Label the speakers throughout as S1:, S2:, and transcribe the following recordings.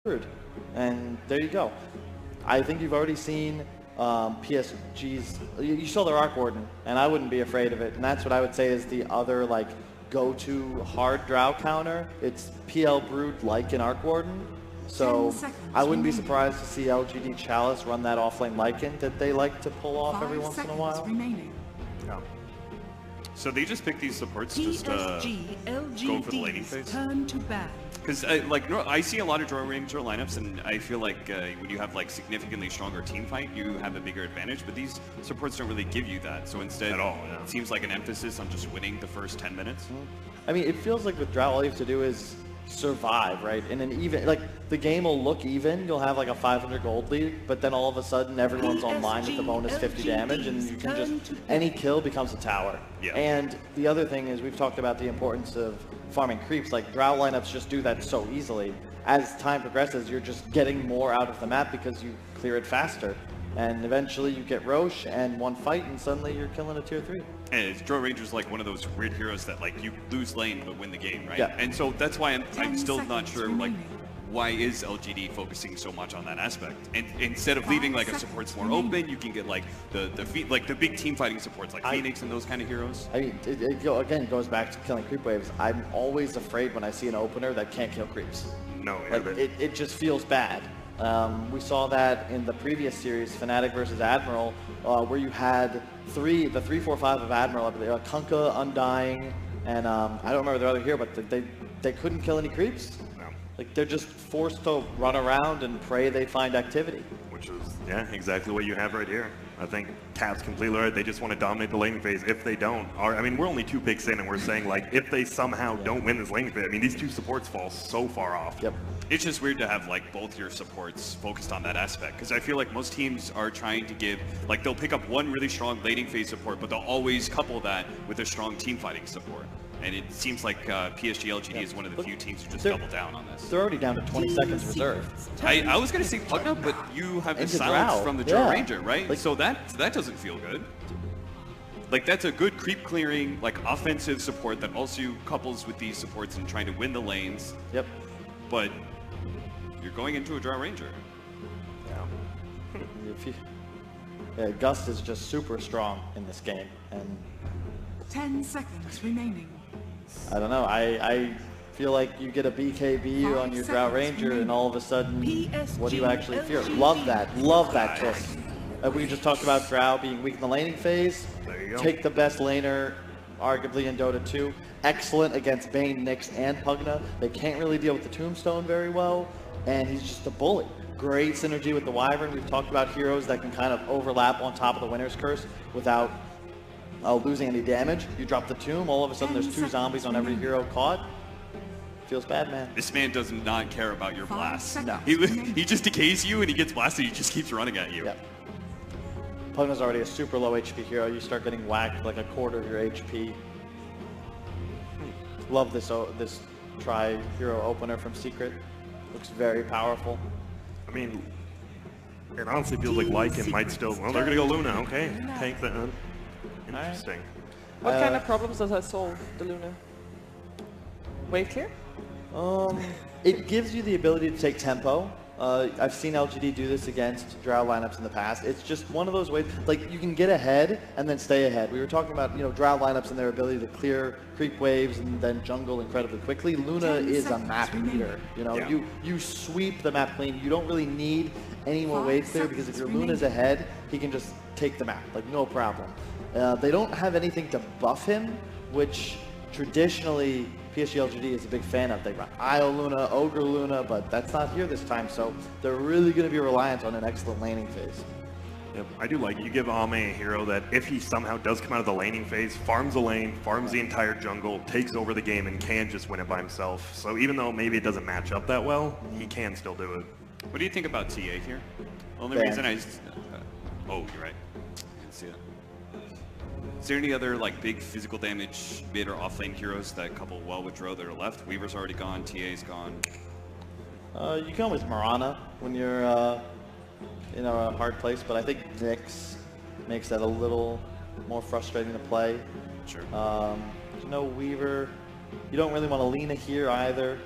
S1: And there you go. I think you've already seen PSG's, you saw their Arc Warden, and I wouldn't be afraid of it. And that's what I would say is the other like go-to hard drow counter. It's PL Brood like an Arc Warden. So I wouldn't be surprised to see LGD Chalice run that offlane Lycan that they like to pull off every once in a while.
S2: Yeah. So they just pick these supports just
S3: PSG LGD
S2: go for the laning phase?
S3: Turn to ban.
S2: Because I see a lot of draw ranger lineups, and I feel like when you have like significantly stronger team fight, you have a bigger advantage. But these supports don't really give you that. So instead,
S4: At all, yeah.
S2: it seems like an emphasis on just winning the first 10 minutes.
S1: I mean, it feels like with Drow, all you have to do is survive, right? In an even, like, the game will look even. You'll have like a 500 gold lead, but then all of a sudden everyone's online with the bonus 50 damage, and you can just, any kill becomes a tower.
S2: Yeah.
S1: And the other thing is, we've talked about the importance of farming creeps. Like, Drow lineups just do that so easily. As time progresses, you're just getting more out of the map because you clear it faster. And eventually you get Roche and one fight, and suddenly you're killing a tier 3.
S2: And Draw Ranger's like one of those weird heroes that like you lose lane but win the game, right?
S1: Yeah.
S2: And so that's why I'm still
S3: 10
S2: not sure, like, why is LGD focusing so much on that aspect? And instead of leaving like a supports more open, you can get like the big team fighting supports like Phoenix and those kind of heroes.
S1: I mean, it again goes back to killing creep waves. I'm always afraid when I see an opener that can't kill creeps.
S4: No,
S1: Like, it just feels bad. We saw that in the previous series, Fnatic versus Admiral, where you had the 3-4-5 of Admiral, Kunkka, Undying, and I don't remember the other hero, but they couldn't kill any creeps.
S4: no.
S1: Like, they're just forced to run around and pray they find activity.
S4: Which is, yeah, exactly what you have right here. I think Cap's completely right. They just want to dominate the laning phase. If they don't, I mean, we're only 2 picks in, and we're saying, like, if they somehow don't win this laning phase, I mean, these 2 supports fall so far off.
S1: Yep.
S2: It's just weird to have like both your supports focused on that aspect, because I feel like most teams are trying to give, like, they'll pick up one really strong laning phase support, but they'll always couple that with a strong team fighting support. And it seems like PSG LGD is one of the few teams who just double down on this.
S1: They're already down to 20 seconds reserve.
S2: I was going to say Pugna, but you have the
S1: Into
S2: silence
S1: Drow.
S2: from the Drow
S1: Yeah.
S2: Ranger, right?
S1: Like,
S2: so that doesn't feel good. Like, that's a good creep clearing, like, offensive support that also couples with these supports and trying to win the lanes.
S1: Yep.
S2: But you're going into a Drow Ranger.
S4: Yeah.
S1: Yeah, Gust is just super strong in this game, and
S3: 10 seconds remaining.
S1: I don't know. I feel like you get a BKB on your Drow Ranger, and all of a sudden, what do you actually fear? Love that. Love that kiss. We just talked about Drow being weak in the laning phase.
S4: There you go.
S1: Take the best laner, arguably in Dota 2. Excellent against Bane, Nyx, and Pugna. They can't really deal with the Tombstone very well, and he's just a bully. Great synergy with the Wyvern. We've talked about heroes that can kind of overlap on top of the Winter's Curse without losing any damage. You drop the Tomb, all of a sudden there's 2 zombies on every hero caught. Feels bad, man.
S2: This man does not care about your blast.
S3: No.
S2: He just decays you and he gets blasted, he just keeps running at you.
S1: Yep. Pugna's already a super low HP hero. You start getting whacked like a quarter of your HP. Love this tri-hero opener from Secret. Looks very powerful.
S4: I mean, it honestly feels like Lycan might still, well, they're going to go Luna, okay. Tank that. Interesting.
S5: What kind of problems does that solve, the Luna? Wave clear?
S1: It gives you the ability to take tempo. I've seen LGD do this against Drow lineups in the past. It's just one of those ways, like, you can get ahead and then stay ahead. We were talking about, Drow lineups and their ability to clear creep waves and then jungle incredibly quickly. Luna is a map eater.
S4: Yeah.
S1: You sweep the map clean. You don't really need any more wave clear, because if your Luna's ahead, he can just take the map, like, no problem. They don't have anything to buff him, which traditionally PSG LGD is a big fan of. They run Isle Luna, Ogre Luna, but that's not here this time, so they're really going to be reliant on an excellent laning phase.
S4: Yep, I do like you give Ame a hero that if he somehow does come out of the laning phase, farms a lane, farms the entire jungle, takes over the game, and can just win it by himself. So even though maybe it doesn't match up that well, he can still do it.
S2: What do you think about TA here? Only
S1: Bad.
S2: reason oh, you're right. I can see it. Is there any other like big physical damage mid or off lane heroes that couple well with Drow that are left? Weaver's already gone, TA's gone.
S1: You come with Mirana when you're in a hard place, but I think Nyx makes that a little more frustrating to play.
S2: Sure.
S1: There's no Weaver. You don't really want to Lina here either.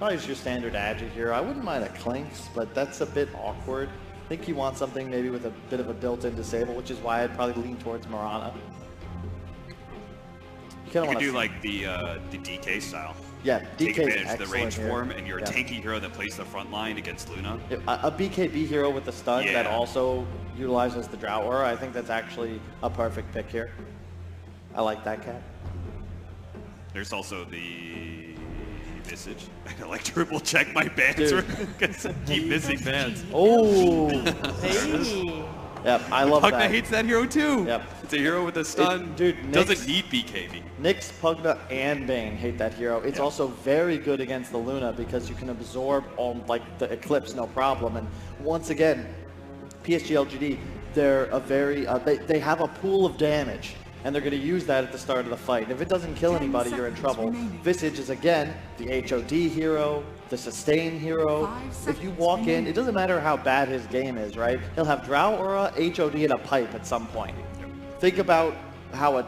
S1: Probably just your standard Agi hero. I wouldn't mind a Clinks, but that's a bit awkward. I think you want something maybe with a bit of a built-in disable, which is why I'd probably lean towards Mirana.
S2: You could do like the DK style.
S1: Yeah,
S2: Take
S1: DK
S2: advantage of the range
S1: here.
S2: form, and you're a tanky hero that plays the front line against Luna.
S1: A BKB hero with the stun that
S2: Yeah.
S1: also utilizes the Drought Aura. I think that's actually a perfect pick here. I like that, Cat.
S2: There's also the Visage. I like triple check my bans
S1: Dude.
S2: because I keep missing bans.
S1: Oh!
S5: Hey.
S1: Yep, I love
S2: Pugna
S1: that.
S2: hates that hero too.
S1: Yep.
S2: It's a hero with a stun.
S1: Dude,
S2: doesn't need BKB.
S1: Nyx, Pugna, and Bane hate that hero. It's also very good against the Luna because you can absorb all like the Eclipse no problem. And once again, PSG LGD, they're a very they have a pool of damage, and they're going to use that at the start of the fight. If it doesn't kill
S3: 10
S1: anybody, you're in
S3: seconds
S1: trouble.
S3: remaining.
S1: Visage is again the HOD hero, the sustain hero.
S3: 5
S1: If you
S3: seconds
S1: walk in,
S3: remaining.
S1: it doesn't matter how bad his game is, right? He'll have Drow Aura, HOD, and a pipe at some point. Think about how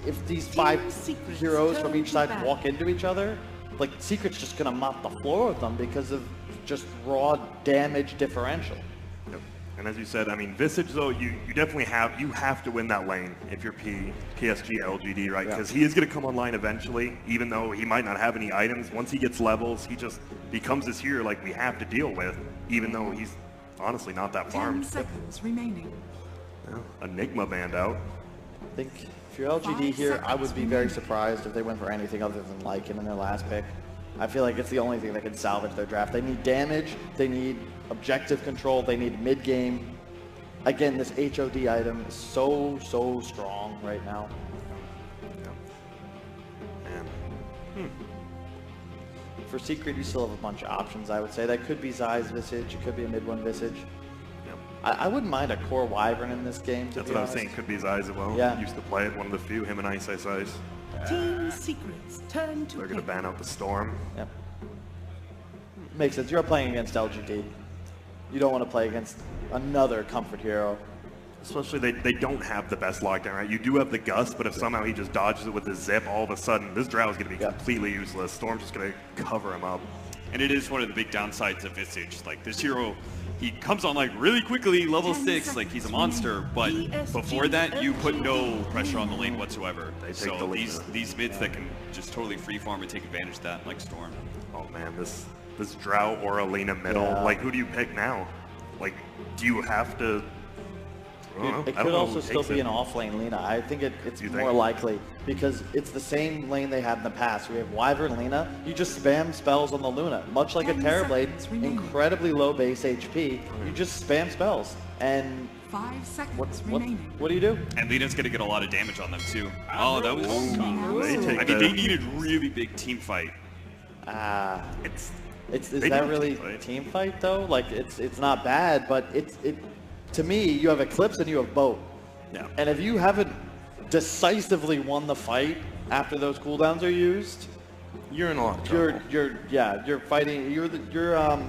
S1: if these 5
S3: Secrets
S1: heroes from
S3: turn
S1: each
S3: to
S1: side
S3: battle.
S1: walk into each other, like Secret's just gonna mop the floor with them because of just raw damage differential.
S4: Yep. And as you said, I mean, Visage though, you definitely have to win that lane if you're PSG LGD, right? Because he is going to come online eventually, even though he might not have any items. Once he gets levels, he just becomes this hero like we have to deal with, even though he's honestly not that
S3: 10
S4: farmed.
S3: seconds remaining.
S4: Well, Enigma banned out.
S1: I think if you're LGD
S3: 5
S1: here, I would
S3: seconds
S1: be very
S3: remaining.
S1: surprised if they went for anything other than Lycan in their last pick. I feel like it's the only thing that can salvage their draft. They need damage, they need objective control, they need mid-game. Again, this HOD item is so strong right now.
S4: Man.
S1: For Secret, you still have a bunch of options, I would say. That could be Zai's Visage, it could be a mid-one Visage.
S4: Yep.
S1: I wouldn't mind a core Wyvern in this game, to
S4: That's
S1: be
S4: what I was
S1: honest.
S4: saying. Could be his eyes as well.
S1: Yeah.
S4: Used to play it, one of the few, him and Ice.
S3: Team Secrets turn to
S4: They're going to
S3: pink.
S4: ban out the Storm.
S1: Yep. Makes sense. You're playing against LGD. You don't want to play against another comfort hero.
S4: Especially they don't have the best lockdown, right? You do have the Gust, but if somehow he just dodges it with his zip, all of a sudden this Drow is going to be completely useless. Storm's just going to cover him up.
S2: And it is one of the big downsides of Visage. Like this hero, he comes on like really quickly, level
S3: 10
S2: 6, like he's a
S3: seconds
S2: monster. But
S3: PSG
S2: before that, you put no pressure on the lane whatsoever.
S4: They take
S2: So
S4: the lead.
S2: these mids that can just totally freefarm and take advantage of that, like Storm.
S4: Oh man, this Drow or Alina middle,
S1: Yeah.
S4: like who do you pick now? Like, do you have to? I don't know.
S1: It
S4: I don't
S1: could
S4: know
S1: also
S4: who
S1: still
S4: takes
S1: be
S4: it.
S1: an off-lane Lina. I think it's
S4: You
S1: more
S4: think?
S1: likely because it's the same lane they had in the past. We have Wyvern Lina. You just spam spells on the Luna, much like a
S3: 10
S1: Terrorblade,
S3: seconds remaining.
S1: incredibly low base HP. You just spam spells, and
S3: 5 seconds
S1: what
S3: remaining.
S1: do you do?
S2: And Lina's going to get a lot of damage on them too. Oh, that was...
S4: They take
S2: I mean, they needed really big team fight.
S4: It's
S1: Is
S4: They
S1: that
S4: don't
S1: really
S4: team fight.
S1: team fight though? Like it's not bad, but to me you have Eclipse and you have Boat.
S4: Yeah.
S1: And if you haven't decisively won the fight after those cooldowns are used,
S4: you're in a lot of trouble.
S1: you're fighting. You're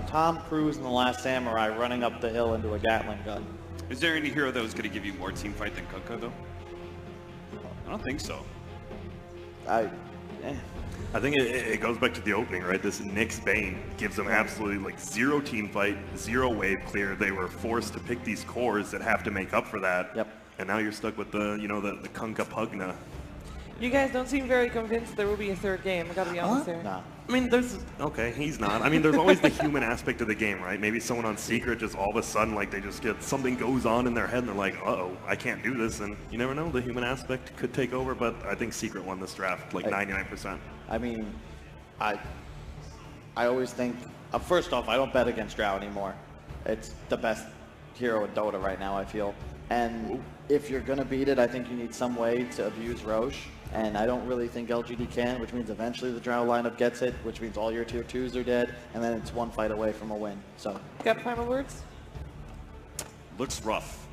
S1: Tom Cruise in The Last Samurai running up the hill into a Gatling gun.
S2: Is there any hero that was going to give you more team fight than Kunkka though? I don't think so.
S4: I think it goes back to the opening, right? This Nyx Bane gives them absolutely like zero team fight, zero wave clear. They were forced to pick these cores that have to make up for that.
S1: Yep.
S4: And now you're stuck with the Kunkka Pugna.
S5: You guys don't seem very convinced there will be a third game. I gotta be honest here.
S1: Nah.
S4: I mean, he's not. I mean, there's always the human aspect of the game, right? Maybe someone on Secret just all of a sudden, like, they just get, something goes on in their head and they're like, uh-oh, I can't do this. And you never know, the human aspect could take over, but I think Secret won this draft, like 99%.
S1: I mean, I always think, first off, I don't bet against Drow anymore. It's the best hero in Dota right now, I feel. And if you're going to beat it, I think you need some way to abuse Roche. And I don't really think LGD can, which means eventually the Drow lineup gets it, which means all your tier 2s are dead, and then it's one fight away from a win. So,
S5: Got final words?
S2: Looks rough.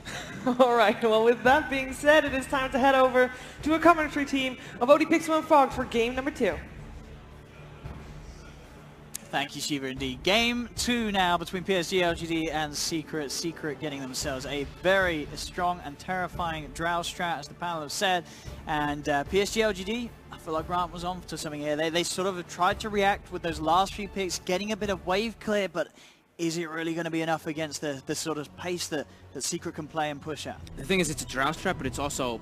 S5: All right, well, with that being said, it is time to head over to a commentary team of OD Pixel and Fog for game number 2.
S6: Thank you, Shiva, indeed. Game 2 now between PSG LGD and Secret. Secret getting themselves a very strong and terrifying drow strat, as the panel have said. And PSG LGD, I feel like Grant was on to something here. They sort of tried to react with those last few picks, getting a bit of wave clear, but is it really going to be enough against the sort of pace that Secret can play and push at?
S7: The thing is, it's a drow strat, but it's also...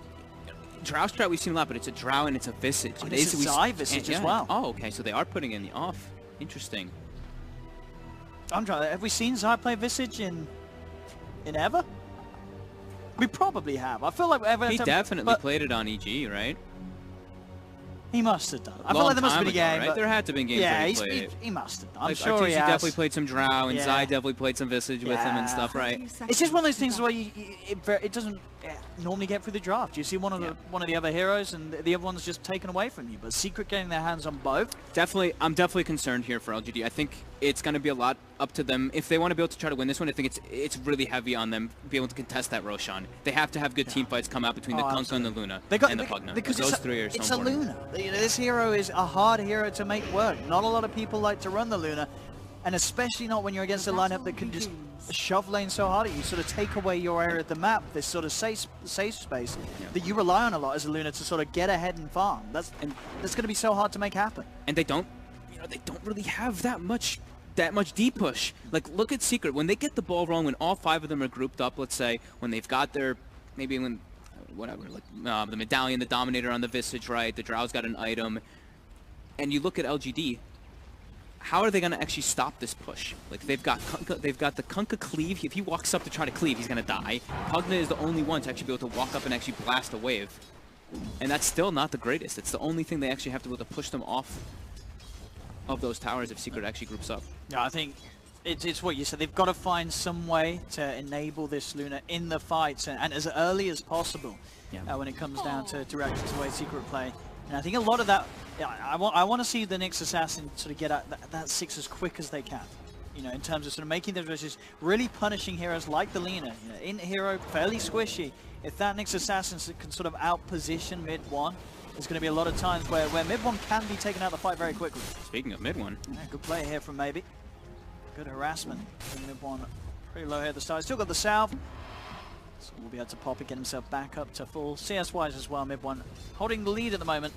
S7: Drow strat we've seen a lot, but it's a drow and it's a visage.
S6: And it's a Zai visage as well.
S7: Oh, okay, so they are putting in the off. Interesting.
S6: I'm trying. Have we seen Zai play visage in ever? We probably have. I feel like
S7: he definitely played it on EG, right?
S6: He must have done. I feel like there must have been a game.
S7: Right? There had to have been games where he played it.
S6: He must have done. I'm
S7: like,
S6: sure he has.
S7: definitely played some drow, and Zai definitely played some visage with him and stuff, right?
S6: It's just one of those things where it doesn't normally get through the draft. You see one of the other heroes, and the other one's just taken away from you. But Secret getting their hands on both.
S7: Definitely, I'm definitely concerned here for LGD. I think it's going to be a lot up to them. If they want to be able to try to win this one, I think it's really heavy on them to be able to contest that Roshan. They have to have good team fights come out between the Kunkka and the Luna and the Pugna.
S6: Because
S7: those three are so
S6: it's
S7: important.
S6: a Luna. This hero is a hard hero to make work. Not a lot of people like to run the Luna, and especially not when you're against a lineup that can just shove lane so hard at you, sort of take away your area of the map, this sort of safe space that you rely on a lot as a Luna to sort of get ahead and farm. That's going to be so hard to make happen.
S7: And they don't really have that much deep push. Like, look at Secret. When they get the ball rolling, when all 5 of them are grouped up, let's say, when they've got their, maybe when, whatever, like the Medallion, the Dominator on the Visage, right? The Drow's got an item. And you look at LGD, how are they going to actually stop this push? Like, they've got the Kunkka cleave. If he walks up to try to cleave, he's going to die. Pugna is the only one to actually be able to walk up and actually blast a wave. And that's still not the greatest. It's the only thing they actually have to be able to push them off of those towers if Secret actually groups up.
S6: Yeah, I think it's what you said. They've got to find some way to enable this Luna in the fights and as early as possible when it comes down to directions the way Secret play. And I think a lot of that, I want to see the Nyx Assassin sort of get at that 6 as quick as they can. You know, in terms of sort of making those versus really punishing heroes like the Lina. You know, in hero, fairly squishy. If that Nyx Assassin can sort of out-position mid-1, there's going to be a lot of times where mid-1 can be taken out of the fight very quickly.
S7: Speaking of mid-1.
S6: Yeah, good play here from Maybe. Good harassment. Mid-1 pretty low here at the start. Still got the salve. So we'll be able to pop it, get himself back up to full. CS-wise as well, mid-1 holding the lead at the moment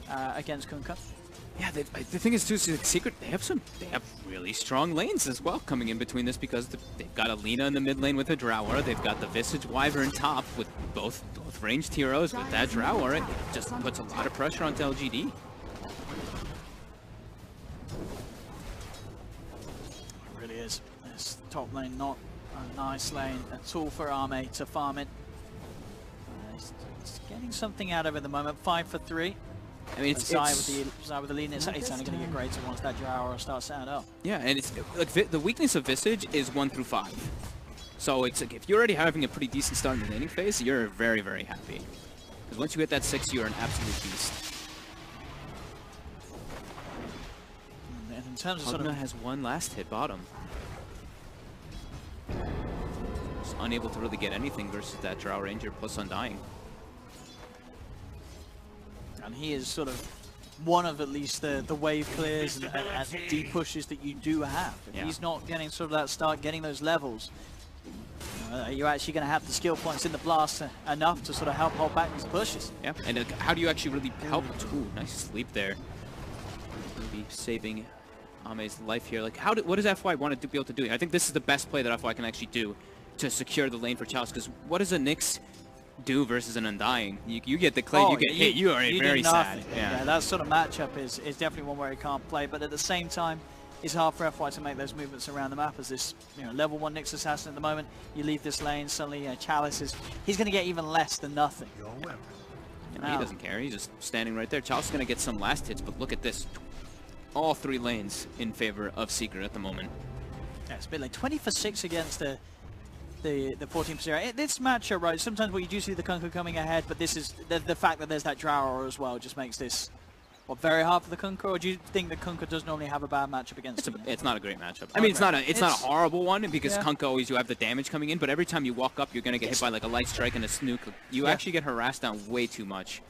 S6: against Kunkka.
S7: Yeah, the thing is too, Secret, they have really strong lanes as well coming in between this because they've got Alina in the mid lane with a Drower. They've got the Visage Wyvern top with both ranged heroes with that Drower. It just puts a lot of pressure onto LGD.
S6: It really is. This top lane not a nice lane at all for Arme to farm it. It's getting something out of it at the moment. 5 for 3. I mean, Zai with the lead, it's only going to get greater once that Drow starts setting up.
S7: Yeah, and it's like the weakness of Visage is 1 through 5. So it's like if you're already having a pretty decent start in the laning phase, you're very, very happy. Because once you hit that 6, you're an absolute beast.
S6: And in terms of
S7: Pugna has 1 last hit bottom. Just unable to really get anything versus that Drow Ranger plus Undying.
S6: And he is sort of one of at least the wave clears and deep pushes that you do have. If he's not getting sort of that start, getting those levels, you're actually going to have the skill points in the blast enough to sort of help hold back these pushes.
S7: Yeah, and how do you actually really help? Ooh, nice sleep there. Maybe saving Ame's life here. Like, what does FY want to be able to do? I think this is the best play that FY can actually do to secure the lane for Chalice. Because what does a Nyx do versus an Undying? You get the clay, you get hit, you are very sad.
S6: Yeah, that sort of matchup is definitely one where he can't play, but at the same time, it's hard for FY to make those movements around the map as this level 1 Nyx Assassin at the moment. You leave this lane, suddenly Chalice he's going to get even less than nothing.
S7: He doesn't care, he's just standing right there. Chalice is going to get some last hits, but look at this. All 3 lanes in favor of Secret at the moment.
S6: Yeah, it's a bit like 20 for 6 against the 14%. This matchup, right, sometimes what you do see the Kunkka coming ahead, but this is the fact that there's that Drower as well just makes this very hard for the Kunkka, or do you think that Kunkka does normally have a bad matchup against him?
S7: It's not a great matchup. I mean, it's not a horrible one because Kunkka always you have the damage coming in, but every time you walk up, you're going to get hit by like a light strike and a snook. You actually get harassed down way too much.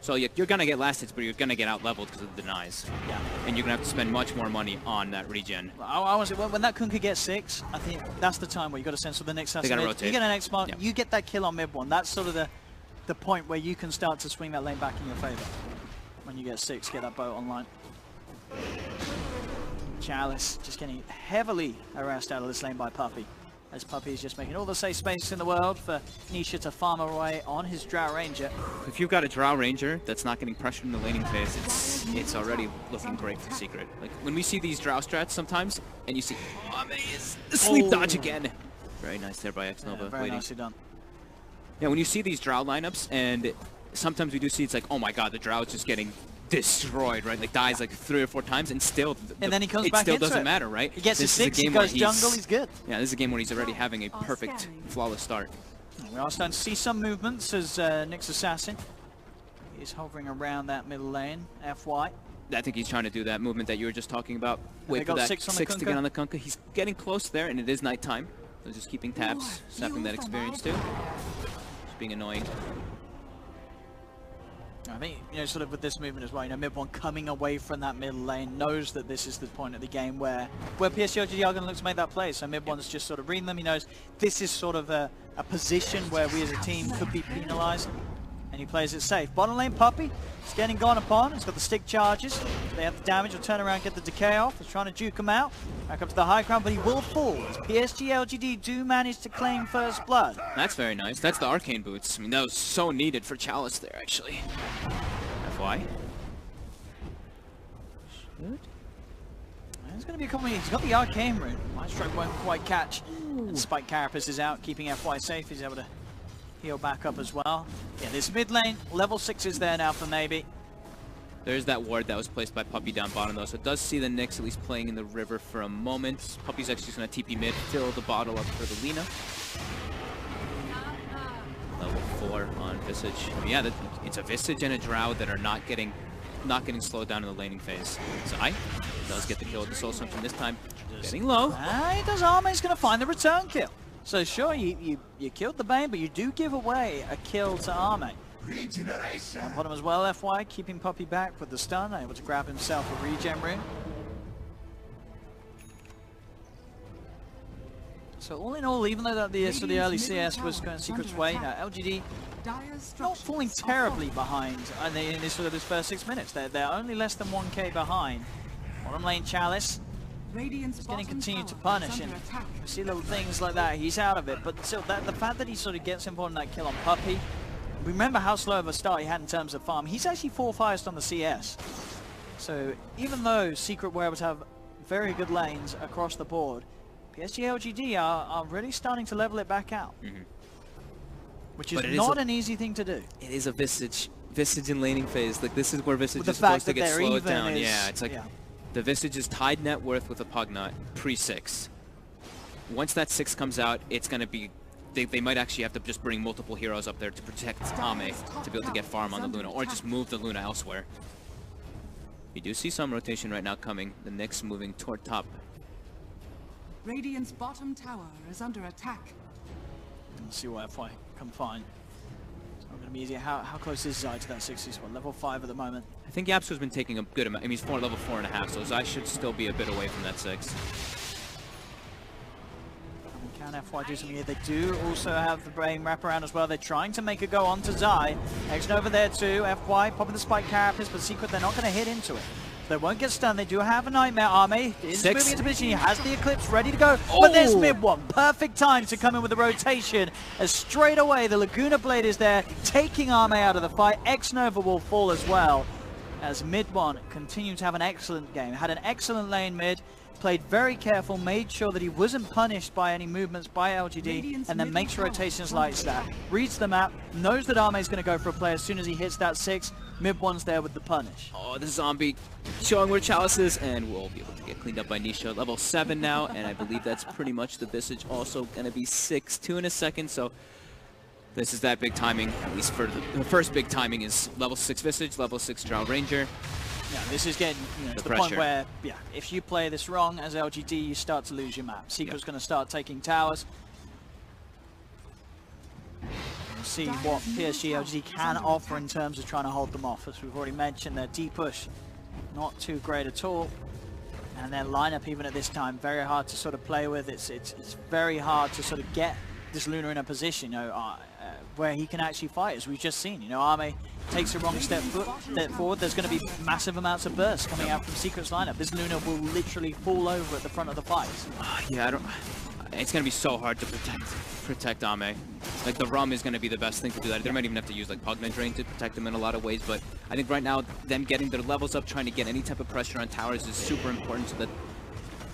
S7: So you're going to get last hits, but you're going to get out-leveled because of the denies.
S6: Yeah.
S7: And you're going to have to spend much more money on that regen.
S6: I want to say, when that Kunkka gets 6, I think that's the time where you got to censor the next assassin.
S7: They got to rotate.
S6: You get an X mark,
S7: Yep.
S6: you get that kill on mid one. That's sort of the point where you can start to swing that lane back in your favor. When you get 6, get that boat online. Chalice just getting heavily harassed out of this lane by Puppey, as Puppey is just making all the safe space in the world for Nisha to farm away on his Drow Ranger.
S7: If you've got a Drow Ranger that's not getting pressured in the laning phase, it's already looking great for Secret. Like when we see these Drow strats sometimes, and you see, oh man, is sleep dodge again. Very nice there by X-Nova.
S6: Yeah, very
S7: waiting.
S6: nicely done.
S7: Yeah, when you see these Drow lineups, and sometimes we do see it's like, oh my god, the Drow is just getting destroyed, right? Like dies like 3 or 4 times, and still,
S6: And then he comes
S7: it
S6: back
S7: still
S6: into
S7: doesn't
S6: it.
S7: matter, right?
S6: He gets his
S7: This is a
S6: 6, he
S7: game where
S6: goes jungle, he's good.
S7: Yeah, this is a game where he's already having a perfect, flawless start.
S6: We are starting to see some movements as Nick's assassin is hovering around that middle lane. FY.
S7: I think he's trying to do that movement that you were just talking about.
S6: They
S7: Wait for
S6: got
S7: that
S6: 6 on the
S7: 6 to get
S6: Kunkka.
S7: on the Kunkka. He's getting close there, and it is nighttime. So just keeping tabs, sapping that experience too. Just being annoying.
S6: I think, you know, sort of with this movement as well, you know, mid one coming away from that middle lane, knows that this is the point of the game where PSG LGD are going to look to make that play. So mid one's just sort of reading them. He knows this is sort of a position where we as a team could be penalised, and he plays it safe. Bottom lane, Puppey, it's getting gone upon. He's got the stick charges. They have the damage. He'll turn around, get the decay off. He's trying to juke him out. Back up to the high ground, but he will fall as PSG LGD do manage to claim first blood.
S7: That's very nice. That's the arcane boots. I mean, that was so needed for Chalice there, actually. FY. Should?
S6: There's going to be a couple. He's got the arcane rune. Mindstrike won't quite catch. And Spike Carapace is out, keeping FY safe. He's able to heal back up as well. Yeah, this mid lane, level 6 is there now for Maybe.
S7: There's that ward that was placed by Puppey down bottom though, so it does see the Nyx at least playing in the river for a moment. Puppey's actually just going to TP mid, fill the bottle up for the Lina. Level 4 on Visage. I mean, yeah, it's a Visage and a Drow that are not getting slowed down in the laning phase. Zai does get the kill with the Soul Assumption this time. Getting low.
S6: He does. Arme's going to find the return kill. So sure, you killed the Bane, but you do give away a kill to Arme. On bottom as well, FY keeping Puppey back with the stun, able to grab himself a regen rune. So all in all, even though that the early CS was going Secret's way, LGD not falling terribly behind in this first 6 minutes. They're only less than 1k behind. Bottom lane Chalice is getting continued to punish, and we see little things like that. He's out of it, but still, the fact that he sort of gets involved in that kill on Puppey. Remember how slow of a start he had in terms of farm. He's actually 4th highest on the CS. So even though Secret were able to have very good lanes across the board, PSG LGD are really starting to level it back out. Which is not an easy thing to do.
S7: It is a Visage in laning phase. Like this is where Visage
S6: With
S7: is
S6: the fact
S7: supposed to
S6: that
S7: get
S6: they're
S7: slowed
S6: even
S7: down.
S6: is-
S7: Yeah, it's like
S6: yeah.
S7: the Visage is tied net worth with a Pugnut pre-6. Once that 6 comes out, it's going to be... They might actually have to just bring multiple heroes up there to protect Ame to be able to get farm on the Luna, or just move the Luna elsewhere. You do see some rotation right now coming. The Nyx moving toward top.
S3: Radiant's bottom tower is under attack.
S6: Let's see what FY can find. It's not going to be easy. How close is Zai to that 60 spot? Level 5 at the moment.
S7: I think Yapsu's been taking a good amount. I mean, he's level 4.5, so Zai should still be a bit away from that 6.
S6: Can FY do something here? They do also have the brain wraparound as well. They're trying to make a go on to Zai. X-Nova there too. FY popping the spike carapace, but Secret, they're not going to hit into it. They won't get stunned. They do have a Nightmare. Arme is moving into position. He has the Eclipse ready to go. But there's mid one. Perfect time to come in with the rotation. As straight away, the Laguna Blade is there, taking Arme out of the fight. X-Nova will fall as well. As mid one continued to have an excellent game. Had an excellent lane mid. Played very careful, made sure that he wasn't punished by any movements by LGD, and then makes rotations like that. Reads the map, knows that Arme is going to go for a play as soon as he hits that 6. Mid one's there with the punish.
S7: Oh, the zombie showing where Chalice is, and we'll be able to get cleaned up by Nisha. Level 7 now, and I believe that's pretty much the Visage. Also going to be 6-2 in a second, so this is that big timing. At least for the first big timing is level 6 Visage, level 6 Drow Ranger.
S6: Yeah, this is getting to the point where, yeah, if you play this wrong as LGD, you start to lose your map. Secret's going to start taking towers. We'll see what PSG LGD can offer in terms of trying to hold them off. As we've already mentioned, their deep push not too great at all. And their lineup, even at this time, very hard to sort of play with. It's very hard to sort of get this Luna in a position, where he can actually fight, as we've just seen. Arme takes a wrong step forward, there's going to be massive amounts of bursts coming out from Secret's lineup. This Luna will literally fall over at the front of the fight.
S7: Yeah, it's going to be so hard to protect Ame. Like, the Rum is going to be the best thing to do that. They might even have to use like Pugna Drain to protect them in a lot of ways, but I think right now them getting their levels up, trying to get any type of pressure on towers is super important, so that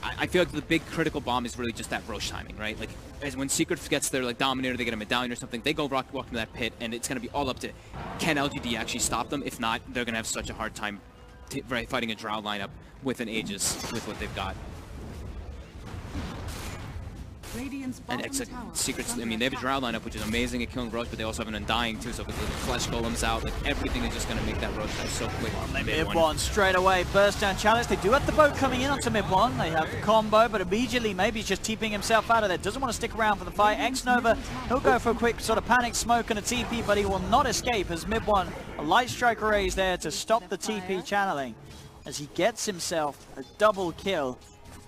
S7: I feel like the big critical bomb is really just that Roche timing, right? Like, as when Secret gets their like Dominator, they get a medallion or something, they go walk into that pit, and it's going to be all up to, can LGD actually stop them? If not, they're going to have such a hard time fighting a Drow lineup with an Aegis, with what they've got. And Secret's, I mean, they have a Drow lineup, which is amazing at killing Roche, but they also have an Undying too, so with the Flesh Golems out, like, everything is just going to make that Roche die so quick.
S6: Mid-1 straight away, burst down challenge. They do have the boat coming in onto mid-1. They have the combo, but immediately maybe he's just TPing himself out of there. Doesn't want to stick around for the fight. X-Nova, he'll go for a quick sort of panic smoke and a TP, but he will not escape as mid-1, a light strike array is there to stop the TP channeling as he gets himself a double kill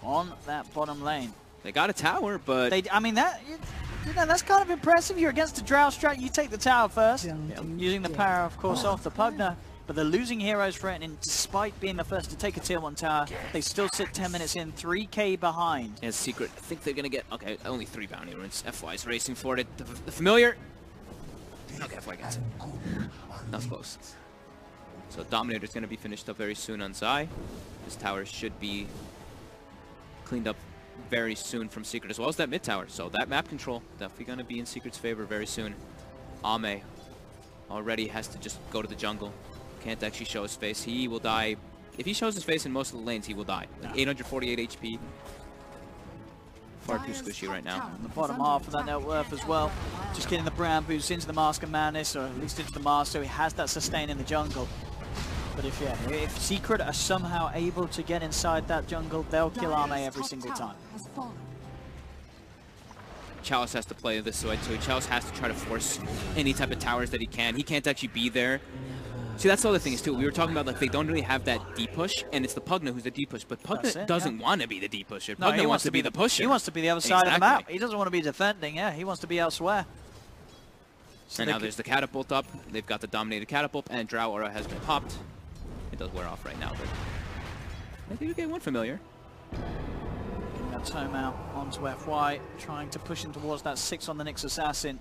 S6: on that bottom lane.
S7: They got a tower, but
S6: I mean, that's kind of impressive. You're against a Drow strat, you take the tower first, using the power, of course, off the Pugna. But they're losing heroes for it, and despite being the first to take a tier 1 tower, they still sit 10 minutes in, 3k behind.
S7: As Secret, I think they're going to get, okay, only 3 bounty runes. FY is racing for it. The familiar. Okay, FY gets it. That was close. So Dominator's going to be finished up very soon on Zai. This tower should be cleaned up very soon from Secret, as well as that mid tower. So that map control definitely going to be in Secret's favor very soon. Ame already has to just go to the jungle. Can't actually show his face. He will die. If he shows his face in most of the lanes, he will die. Like 848 HP. Far too squishy right now.
S6: On the bottom half of that net worth as well. Just getting the brown boost into the Mask of Madness, or at least into the Mask, so he has that sustain in the jungle. But if Secret are somehow able to get inside that jungle, they'll kill Ame every single time.
S7: Chalice has to play this way too. Chalice has to try to force any type of towers that he can. He can't actually be there. See, that's the other thing is too, we were talking about, like, they don't really have that deep push, and it's the Pugna who's the deep push, but Pugna doesn't want to be the deep pusher.
S6: No,
S7: Pugna wants to be the pusher.
S6: He wants to be the other side of the map. He doesn't want to be defending, he wants to be elsewhere. So
S7: and now there's the catapult up. They've got the Dominated catapult, and Drow Aura has been popped. It does wear off right now, but I think we get one familiar.
S6: Getting that tome out onto FY, trying to push him towards that 6 on the Nyx Assassin,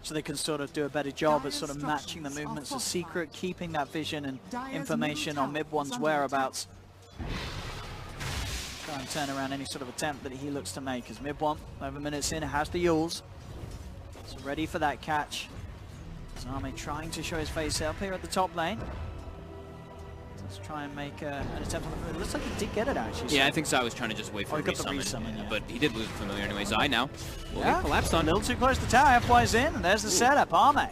S6: so they can sort of do a better job at sort of matching the movements of Secret, keeping that vision and information on mid-1's whereabouts. Try and turn around any sort of attempt that he looks to make, as mid-1, 11 minutes in, has the Yules. So ready for that catch. Zame trying to show his face up here at the top lane. Let's try and make an attempt on the familiar. Looks like he did get it, actually.
S7: Yeah, I think Zai was trying to just wait for a resummon, but he did lose the familiar anyway. Zai now will be collapsed on.
S6: A little too close to tower. FY's in, and there's the setup. Ame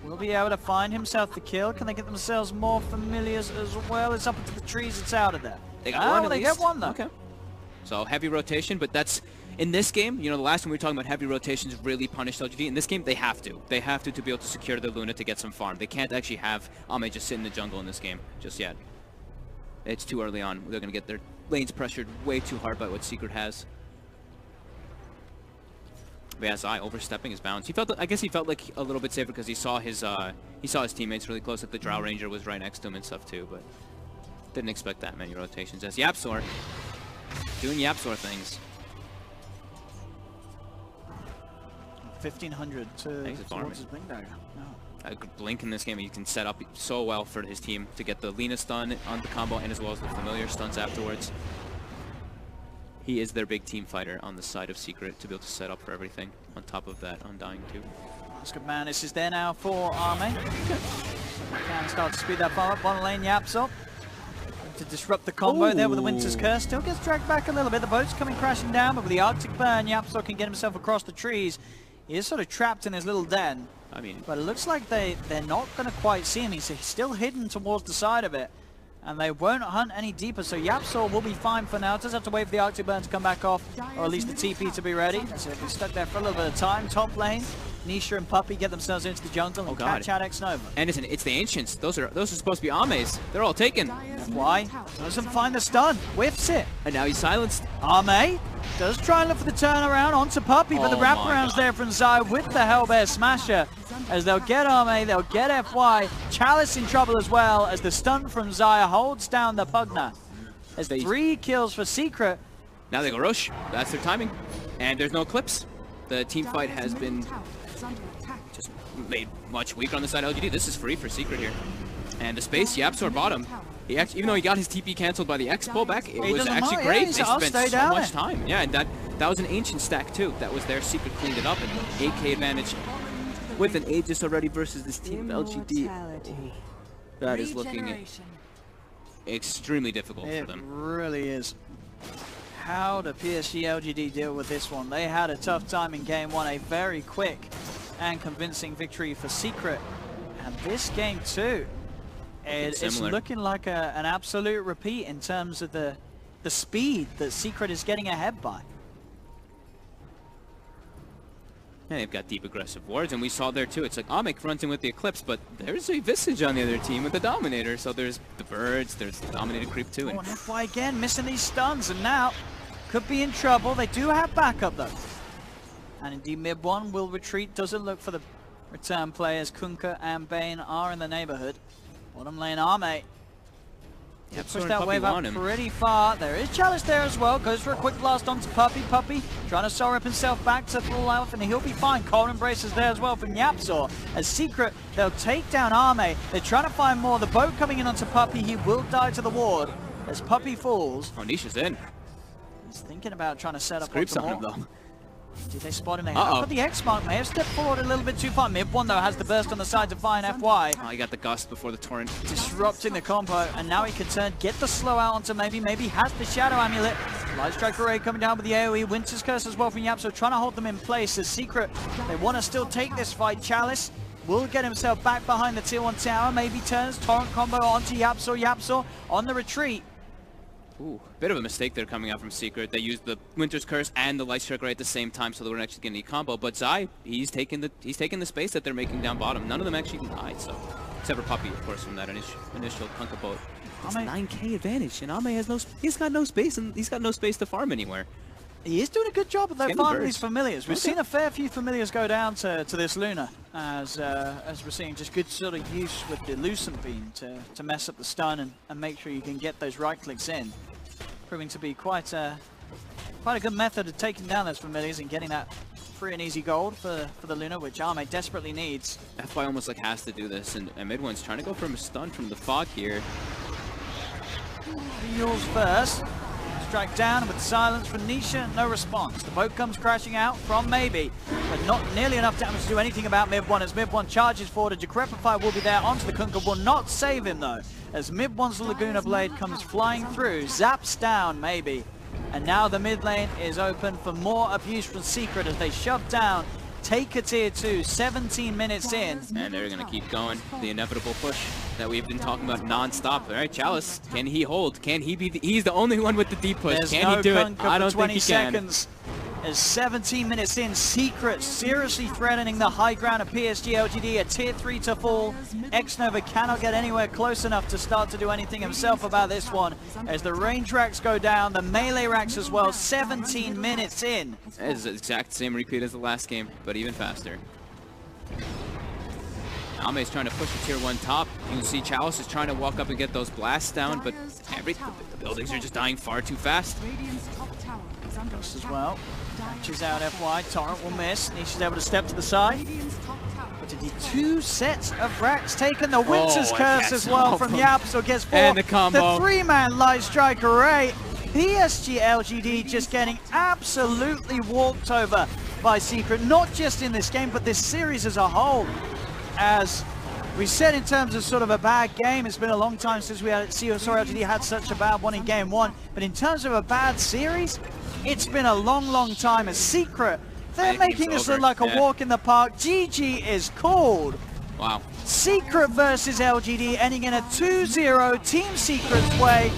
S6: will be able to find himself the kill. Can they get themselves more familiars as well? It's up into the trees. It's out of there.
S7: They got one.
S6: They get one, though.
S7: Okay. So heavy rotation, but that's in this game. You know, the last time we were talking about heavy rotations really punished LGD. In this game, they have to. They have to be able to secure the Luna to get some farm. They can't actually have Ame just sit in the jungle in this game just yet. It's too early on. They're going to get their lanes pressured way too hard by what Secret has. But yeah, Zai overstepping his bounds. He felt, I guess he felt like a little bit safer because he saw his teammates really close. Like the Drow Ranger was right next to him and stuff too, but didn't expect that many rotations. As Yapsor doing Yapsor things.
S6: 1500 towards his Blink Dagger.
S7: A good blink in this game, he can set up so well for his team to get the Lina stun on the combo and as well as the familiar stuns afterwards. He is their big team fighter on the side of Secret to be able to set up for everything. On top of that, Undying too.
S6: Mask of Madness is there now for Ame. Can start to speed that farm up. Bottom lane, Yapsor to disrupt the combo there with the Winter's Curse. Still gets dragged back a little bit. The boat's coming crashing down, but with the Arctic Burn, Yapsor can get himself across the trees. He is sort of trapped in his little den.
S7: I mean,
S6: but it looks like they're not going to quite see him. He's still hidden towards the side of it. and they won't hunt any deeper, so Yapsor will be fine for now. Does have to wait for the Arctic Burn to come back off, or at least the TP to be ready. So if he's stuck there for a little bit of time, top lane, Nisha and Puppy get themselves into the jungle and catch out X-Nova.
S7: And it's the Ancients. Those are supposed to be Ame's. They're all taken.
S6: Why? Doesn't find the stun, whiffs it.
S7: And now he's silenced.
S6: Ame does try and look for the turnaround onto Puppy, but the wraparound's there from Zai with the Hellbear Smasher. As they'll get Ame, they'll get FY. Chalice in trouble as well, as the stun from Zaya holds down the Pugna. As 3 kills for Secret.
S7: Now they go Roche. That's their timing. And there's no Eclipse. The team fight has been just made much weaker on the side of LGD. This is free for Secret here. And the space, Yapsor bottom. He actually, even though he got his TP cancelled by the X pullback, it was actually great. They spent so much time. Yeah, and that was an Ancient stack too. That was their Secret cleaned it up, and 8k advantage with an Aegis already versus this team of LGD. Oh, that is looking extremely difficult for them. It
S6: really is. How do PSG LGD deal with this one? They had a tough time in game 1, a very quick and convincing victory for Secret. And this game too, it's looking like an absolute repeat in terms of the speed that Secret is getting ahead by.
S7: And they've got deep aggressive wards, and we saw there too. It's like Amek runs in with the Eclipse, but there's a Visage on the other team with the Dominator. So there's the birds, there's the Dominator creep too.
S6: And FY again missing these stuns, and now could be in trouble. They do have backup though. And indeed mid 1 will retreat, doesn't look for the return players. Kunkka and Bane are in the neighborhood. Bottom lane Ame. Yeah, push that wave up pretty far. There is Chalice there as well. Goes for a quick blast onto Puppy. Puppy trying to soar up himself back to full health, and he'll be fine. Cold Embrace is there as well from Yapsor. As Secret, they'll take down Ame. They're trying to find more. The boat coming in onto Puppy. He will die to the ward as Puppy falls.
S7: Oh, Nisha's in.
S6: He's thinking about trying to set up
S7: Creeps on him though.
S6: Did they spot him? They have, but the X-Mark may have stepped forward a little bit too far. Mid 1 though has the burst on the side to find FY.
S7: Oh, he got the gust before the torrent.
S6: Disrupting the combo, and now he can turn, get the slow out onto maybe has the Shadow Amulet. Light Strike Array coming down with the AoE. Winter's Curse as well from Yapso, trying to hold them in place. As Secret, they want to still take this fight. Chalice will get himself back behind the tier 1 tower. Maybe turns torrent combo onto Yapso. Yapso on the retreat.
S7: Ooh, bit of a mistake there coming out from Secret. They used the Winter's Curse and the Light Strike Ray at the same time, so they weren't actually getting any combo. But Zai, he's taking the space that they're making down bottom. None of them actually died, so except for Puppy, of course, from that initial Kunkka boat. It's 9k advantage, and Ame has he's got no space, and he's got no space to farm anywhere.
S6: He is doing a good job of their farming these familiars. We've seen a fair few familiars go down to this Luna, as we're seeing just good sort of use with the Lucent Beam to mess up the stun and make sure you can get those right clicks in. Proving to be quite a good method of taking down those familiars and getting that free and easy gold for the Luna, which Ame desperately needs.
S7: FY almost like has to do this, and mid 1's trying to go for a stun from the fog here.
S6: Yules first. Strike down with silence from Nisha, no response. The boat comes crashing out from Maybe, but not nearly enough damage to do anything about mid 1 as mid 1 charges forward. A Decrepify will be there onto the Kunkka, will not save him though, as mid 1's Laguna Blade comes flying through, zaps down Maybe. And now the mid lane is open for more abuse from Secret as they shove down, take a tier 2, 17 minutes in.
S7: And they're going to keep going. The inevitable push that we've been talking about non-stop. All right, Chalice, can he hold? Can he be he's the only one with the deep push.
S6: There's
S7: can he do it? I don't think he
S6: seconds. As 17 minutes in, Secret seriously threatening the high ground of PSG LGD, a tier 3 to fall. X-Nova cannot get anywhere close enough to start to do anything himself about this one. As the range racks go down, the melee racks as well, 17 minutes in.
S7: It's the exact same repeat as the last game, but even faster. Ame's trying to push the tier 1 top. You can see Chalice is trying to walk up and get those blasts down, but the buildings are just dying far too fast.
S6: Ghost as well. Catches out FY. Torrent will miss. Nisha's able to step to the side. But indeed 2 sets of racks taken. The Winter's Curse as well from Yapso gets 4.
S7: And the combo.
S6: The 3-man Light Strike Array. PSG LGD just getting absolutely walked over by Secret, not just in this game, but this series as a whole. As we said, in terms of sort of a bad game, it's been a long time since we saw LGD had such a bad one in game 1. But in terms of a bad series, it's been a long time. A Secret, they're making this look like a walk in the park. GG is called.
S7: Wow.
S6: Secret versus LGD, ending in a 2-0 Team Secret's way,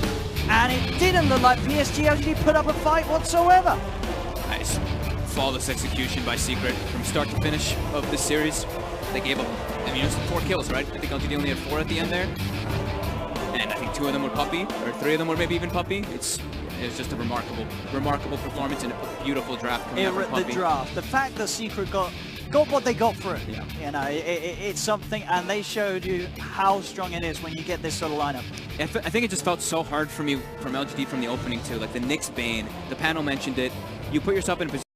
S6: and it didn't look like PSG LGD put up a fight whatsoever.
S7: Nice. Flawless execution by Secret from start to finish of this series. They gave up, I mean, it was 4 kills, right? I think LGD only had 4 at the end there. And I think 2 of them were Puppy, or 3 of them were maybe even Puppy. It was just a remarkable performance and a beautiful draft coming out from Puppy.
S6: The draft, the fact that Secret got what they got for it.
S7: Yeah.
S6: You know, it's something, and they showed you how strong it is when you get this sort of lineup.
S7: I think it just felt so hard for me from LGD from the opening too. Like the Nyx Bane, the panel mentioned it. You put yourself in a position